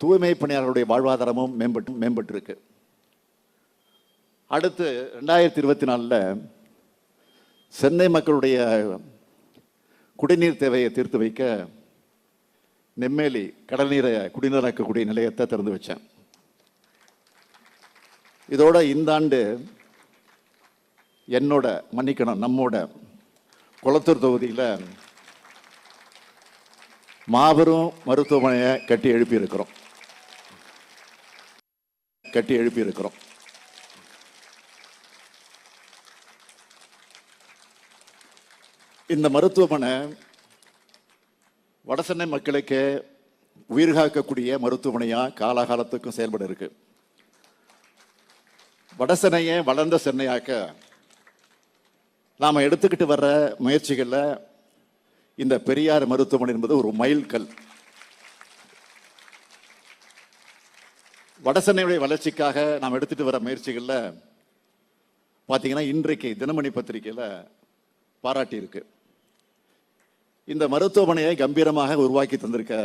தூய்மை பணியாளர்களுடைய வாழ்வாதாரமும் மேம்பட்டு இருக்கு. அடுத்து 2024 சென்னை மக்களுடைய குடிநீர் தேவையை தீர்த்து வைக்க நெம்மேலி கடல் நீரை குடிநீராக்கக்கூடிய நிலையத்தை திறந்து வச்சேன். இதோட இந்த ஆண்டு நம்மோட குளத்தூர் தொகுதியில் மாபெரும் மருத்துவமனையை கட்டி எழுப்பியிருக்கிறோம். இந்த மருத்துவமனை வடசென்னை மக்களுக்கு உயிர் காக்கக்கூடிய மருத்துவமனையா காலகாலத்துக்கும் செயல்பட இருக்கு. வடசென்னையை வளர்ந்த சென்னையாக்க நாம எடுத்துக்கிட்டு வர்ற முயற்சிகள்ல இந்த பெரியார் மருத்துவமனை என்பது ஒரு மைல்கல். வடசென்னையுடைய வளர்ச்சிக்காக நாம் எடுத்துட்டு வர முயற்சிகள்ல பாத்தீங்கன்னா இன்றைக்கு தினமணி பத்திரிகையில பாராட்டி இருக்கு. இந்த மருத்துவமனையை கம்பீரமாக உருவாக்கி தந்திருக்க,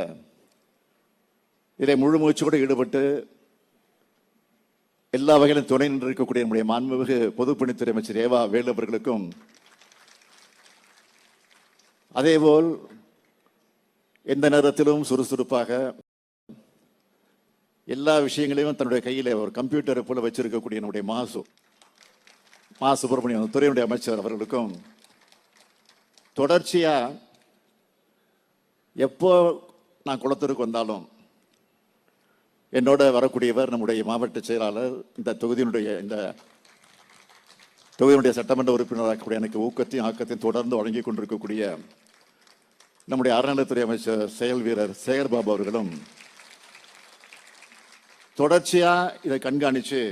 இதை முழு முயற்சியோடு ஈடுபட்டு எல்லா வகையிலும் துணை நின்றிருக்கக்கூடிய நம்முடைய மாண்புமிகு பொதுப்பணித்துறை அமைச்சர் ஏவா வேலு அவர்களுக்கும், அதேபோல் எந்த நேரத்திலும் சுறுசுறுப்பாக எல்லா விஷயங்களையும் தன்னுடைய கையில் ஒரு கம்ப்யூட்டரை போல வச்சிருக்கக்கூடிய நம்முடைய மா சுப்பிரமணியம் துறையினுடைய அமைச்சர் அவர்களுக்கும் தொடர்ச்சியா எப்போ நான் குளத்தூருக்கு வந்தாலும் என்னோட வரக்கூடியவர் நம்முடைய மாவட்ட செயலாளர், இந்த தொகுதியினுடைய சட்டமன்ற உறுப்பினராக எனக்கு ஊக்கத்தையும் ஆக்கத்தையும் தொடர்ந்து வழங்கி கொண்டிருக்கக்கூடிய நம்முடைய அறநிலைத்துறை அமைச்சர் செயல் வீரர் சேகர் பாபு அவர்களும் தொடர்ச்சியா இதை கண்காணிச்சு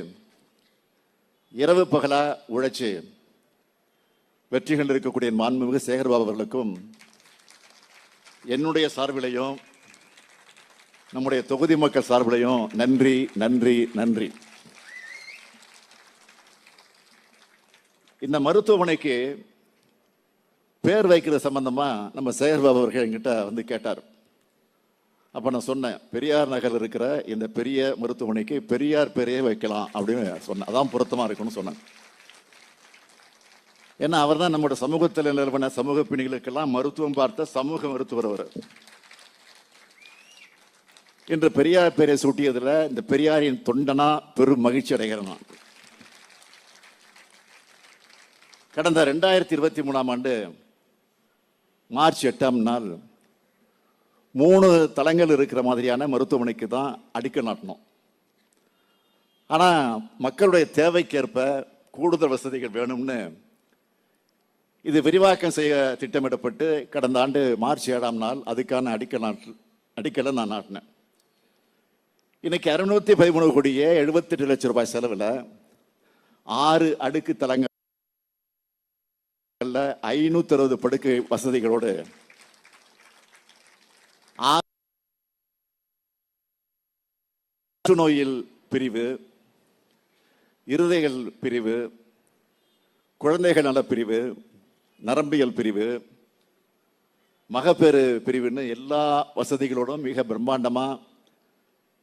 இரவு பகலா உழைச்சு வெற்றிகள் இருக்கக்கூடிய மாண்புமிகு சேகர் பாபு அவர்களுக்கும் என்னுடைய சார்பிலையும் நம்முடைய தொகுதி மக்கள் சார்பிலையும் நன்றி நன்றி நன்றி. இந்த மருத்துவமனைக்கு பேர் வைக்கிறது சம்பந்தமா நம்ம சேகர் பாபு அவர்கள் என்கிட்ட வந்து கேட்டார். அப்ப நான் சொன்னேன், பெரியார் நகரில் இருக்கிற இந்த பெரிய மருத்துவமனைக்கு பெரியார் பேரையே வைக்கலாம் அப்படின்னு சொன்னேன். அதான் பொருத்தமா இருக்கும்னு சொன்னேன். ஏன்னா அவர் தான் நம்முடைய சமூகத்தில் நிலவன சமூக பிணிகளுக்கெல்லாம் மருத்துவம் பார்த்த சமூக மருத்துவர். அவர் இன்று பெரியார் பேரை சூட்டியதுல இந்த பெரியாரின் தொண்டனா பெரும் மகிழ்ச்சி அடைகிறேன். கடந்த 2023 மார்ச் 8ஆம் நாள் 3 தளங்கள் இருக்கிற மாதிரியான மருத்துவமனைக்கு தான் அடிக்கல் நாட்டணும். ஆனா மக்களுடைய தேவைக்கேற்ப கூடுதல் வசதிகள் வேணும்னு இது விரிவாக்கம் செய்ய திட்டமிடப்பட்டு கடந்த ஆண்டு மார்ச் 7ஆம் நாள் அதுக்கான அடிக்கலை நான் நாட்டினேன். இன்னைக்கு 613 கோடியே 78 லட்சம் ரூபாய் செலவில் 6 அடுக்கு தளங்கள் 560 படுக்கை வசதிகளோடு நோயில் பிரிவு, இருதயங்கள் பிரிவு, குழந்தைகள் நல பிரிவு, நரம்பியல் பிரிவு, மகப்பேறு பிரிவுன்னு எல்லா வசதிகளோடும் மிக பிரம்மாண்டமா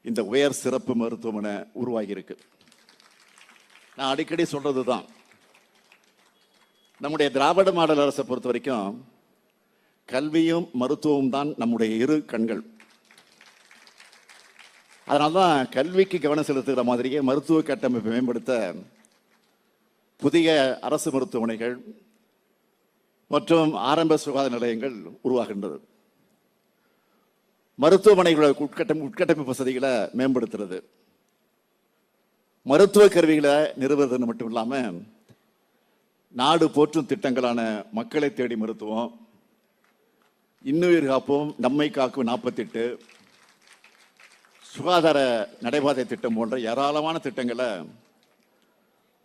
இந்த உயர் சிறப்பு மருத்துவமனை உருவாகி இருக்கு. நான் அடிக்கடி சொல்றதுதான், நம்முடைய திராவிட மாடல் அரசை பொறுத்த வரைக்கும் கல்வியும் மருத்துவம் தான் நம்முடைய இரு கண்கள். அதனால்தான் கல்விக்கு கவனம் செலுத்துகிற மாதிரியே மருத்துவ கட்டமைப்பை மேம்படுத்த புதிய அரசு மருத்துவமனைகள் மற்றும் ஆரம்ப சுகாதார நிலையங்கள் உருவாகின்றது. மருத்துவமனைகளோட உட்கட்டமைப்பு வசதிகளை மேம்படுத்துறது, மருத்துவ கருவிகளை நிறுவுறது மட்டும் இல்லாம நாடு போற்றும் திட்டங்களான மக்களை தேடி மருத்துவம், இன்னுயிர் காப்போம், நம்மை காக்கும் 48, சுகாதார நடைபாதை திட்டம் போன்ற ஏராளமான திட்டங்களை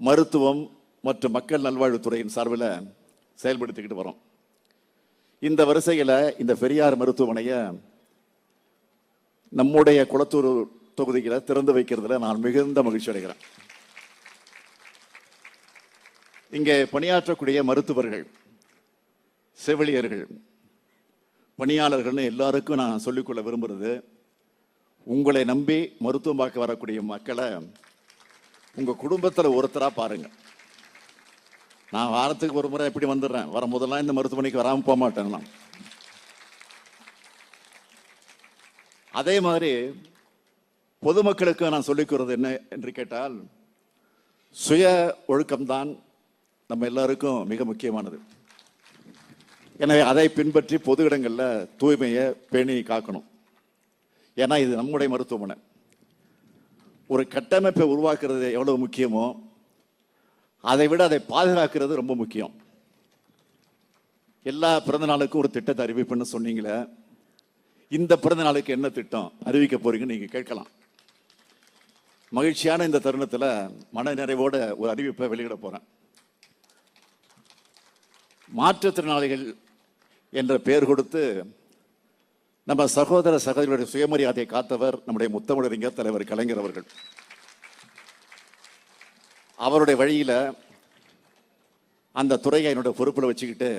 மருத்துவம் மற்றும் மக்கள் நல்வாழ்வுத்துறையின் சார்பில் செயல்படுத்திக்கிட்டு வரோம். இந்த வரிசையில் இந்த பெரியார் மருத்துவமனையை நம்முடைய குளத்தூர் தொகுதிகளை திறந்து வைக்கிறதுல நான் மிகுந்த மகிழ்ச்சி அடைகிறேன். இங்கே பணியாற்றக்கூடிய மருத்துவர்கள், செவிலியர்கள், பணியாளர்கள்னு எல்லாருக்கும் நான் சொல்லிக்கொள்ள விரும்புறது, உங்களை நம்பி மருத்துவம் பார்க்க வரக்கூடிய மக்களை உங்க குடும்பத்தில் ஒருத்தரா பாருங்க. நான் வாரத்துக்கு ஒரு முறை எப்படி வந்துடுறேன், வரும்போதெல்லாம் இந்த மருத்துவமனைக்கு வராமல் போக மாட்டேன். நான் அதே மாதிரி பொதுமக்களுக்கு நான் சொல்லிக்கிறது என்ன என்று கேட்டால், சுய ஒழுக்கம்தான் நம்ம எல்லாருக்கும் மிக முக்கியமானது. எனவே அதை பின்பற்றி பொது இடங்களில் தூய்மையை பேணி காக்கணும். ஏன்னா இது நம்முடைய மருத்துவமனை. ஒரு கட்டமைப்பை உருவாக்குறது எவ்வளவு முக்கியமோ அதை விட அதை பாதுகாக்கிறது ரொம்ப முக்கியம். எல்லா பிறந்த நாளுக்கும் ஒரு திட்டத்தை அறிவிப்புன்னு சொன்னீங்களே, இந்த பிறந்த நாளுக்கு என்ன திட்டம் அறிவிக்க போறீங்கன்னு நீங்க கேட்கலாம். மகிழ்ச்சியான இந்த தருணத்தில் மன நிறைவோட ஒரு அறிவிப்பை வெளியிட போறேன். மாற்றுத்திறனாளிகள் என்ற பெயர் கொடுத்து நம்ம சகோதர சகோதரிகளுடைய சுயமரியாதையை காத்தவர் நம்முடைய முத்தமிழறிஞர் தலைவர் கலைஞர் அவர்கள். அவருடைய வழியில அந்த துறையை என்னோட பொறுப்பில் வச்சுக்கிட்டு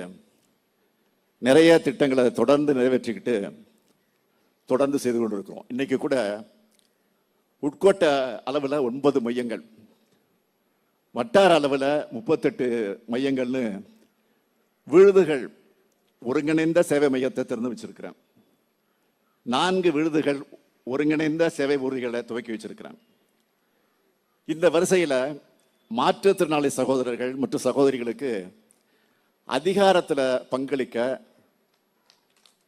நிறைய திட்டங்களை தொடர்ந்து நிறைவேற்றிக்கிட்டு தொடர்ந்து செய்து கொண்டிருக்கிறோம். இன்னைக்கு கூட உட்கோட்ட அளவில் 9 மையங்கள், வட்டார அளவில் 38 மையங்கள்னு விழுதுகள் ஒருங்கிணைந்த சேவை மையத்தை திறந்து வச்சிருக்கிறேன். 4 விழுதுகள் ஒருங்கிணைந்த சேவை ஊர்திகளை துவக்கி வச்சிருக்கிறேன். இந்த வரிசையில் மாற்றுத்திறனாளி சகோதரர்கள் மற்றும் சகோதரிகளுக்கு அதிகாரத்தில் பங்களிக்க,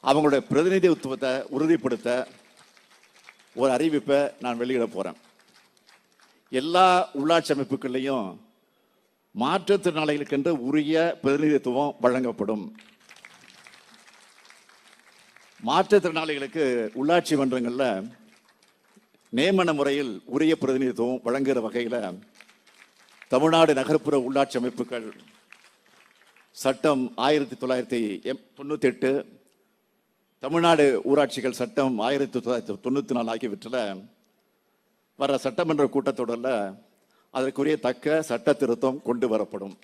அவங்களுடைய பிரதிநிதித்துவத்தை உறுதிப்படுத்த ஒரு அறிவிப்பை நான் வெளியிட போறேன். எல்லா உள்ளாட்சி அமைப்புகளையும் மாற்றுத்திறனாளிகளுக்கென்று உரிய பிரதிநிதித்துவம் வழங்கப்படும். மாற்றுத்திறனாளிகளுக்கு உள்ளாட்சி மன்றங்களில் நியமன முறையில் உரிய பிரதிநிதித்துவம் வழங்குகிற வகையில் தமிழ்நாடு நகர்ப்புற உள்ளாட்சி அமைப்புகள் சட்டம் 1998, தமிழ்நாடு ஊராட்சிகள் சட்டம் 1994 ஆகியவற்றில் வர சட்டமன்ற கூட்டத்தொடரில் அதற்குரிய தக்க சட்ட திருத்தம் கொண்டு வரப்படும்.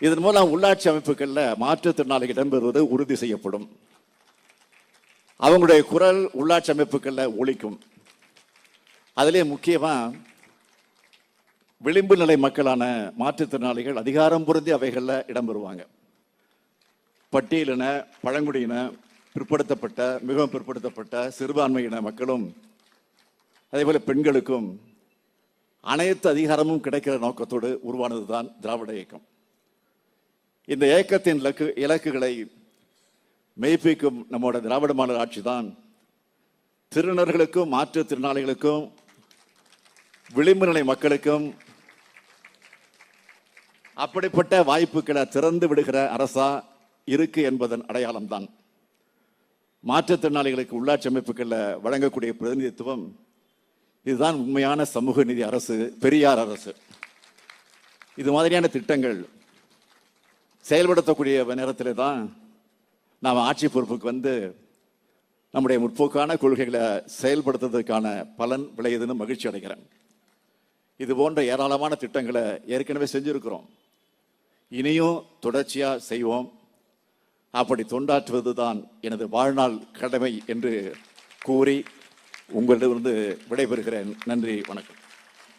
இதன் மூலம் உள்ளாட்சி அமைப்புகளில் மாற்றுத்திறனாளிகள் இடம்பெறுவது உறுதி செய்யப்படும். அவங்களுடைய குரல் உள்ளாட்சி அமைப்புகளில் ஒலிக்கும். அதிலே முக்கியமாக விளிம்பு நிலை மக்களான மாற்றுத்திறனாளிகள் அதிகாரம் பொருந்தி அவைகளில் இடம்பெறுவாங்க. பட்டியலின, பழங்குடியின, பிற்படுத்தப்பட்ட, மிகவும் பிற்படுத்தப்பட்ட சிறுபான்மையின மக்களும் அதேபோல பெண்களுக்கும் அனைத்து அதிகாரமும் கிடைக்கிற நோக்கத்தோடு உருவானதுதான் திராவிட இயக்கம். இந்த இயக்கத்தின் இலக்குகளை மெய்ப்பிக்கும் நம்மோட திராவிட மாடல் ஆட்சி தான் திருநர்களுக்கும் மாற்றுத்திறனாளிகளுக்கும் விளிம்பு நிலை மக்களுக்கும் அப்படிப்பட்ட வாய்ப்புகளை திறந்து விடுகிற அரசா இருக்கு என்பதன் அடையாளம் தான். மாற்றுத்திறனாளிகளுக்கு உள்ளாட்சி அமைப்புகளில் வழங்கக்கூடிய பிரதிநிதித்துவம் இதுதான் உண்மையான சமூக நீதி அரசு, பெரியார் அரசு. இது மாதிரியான திட்டங்கள் செயல்படுத்தக்கூடிய நேரத்தில் தான் நாம் ஆட்சி பொறுப்புக்கு வந்து நம்முடைய முற்போக்கான கொள்கைகளை செயல்படுத்துவதற்கான பலன் விளையுதுன்னு மகிழ்ச்சி அடைகிறேன். இது போன்ற ஏராளமான திட்டங்களை ஏற்கனவே செஞ்சிருக்கிறோம், இனியும் தொடர்ச்சியாக செய்வோம். அப்படி தொண்டாற்றுவது தான் எனது வாழ்நாள் கடமை என்று கூறி உங்களிடமிருந்து விடைபெறுகிறேன். நன்றி, வணக்கம்.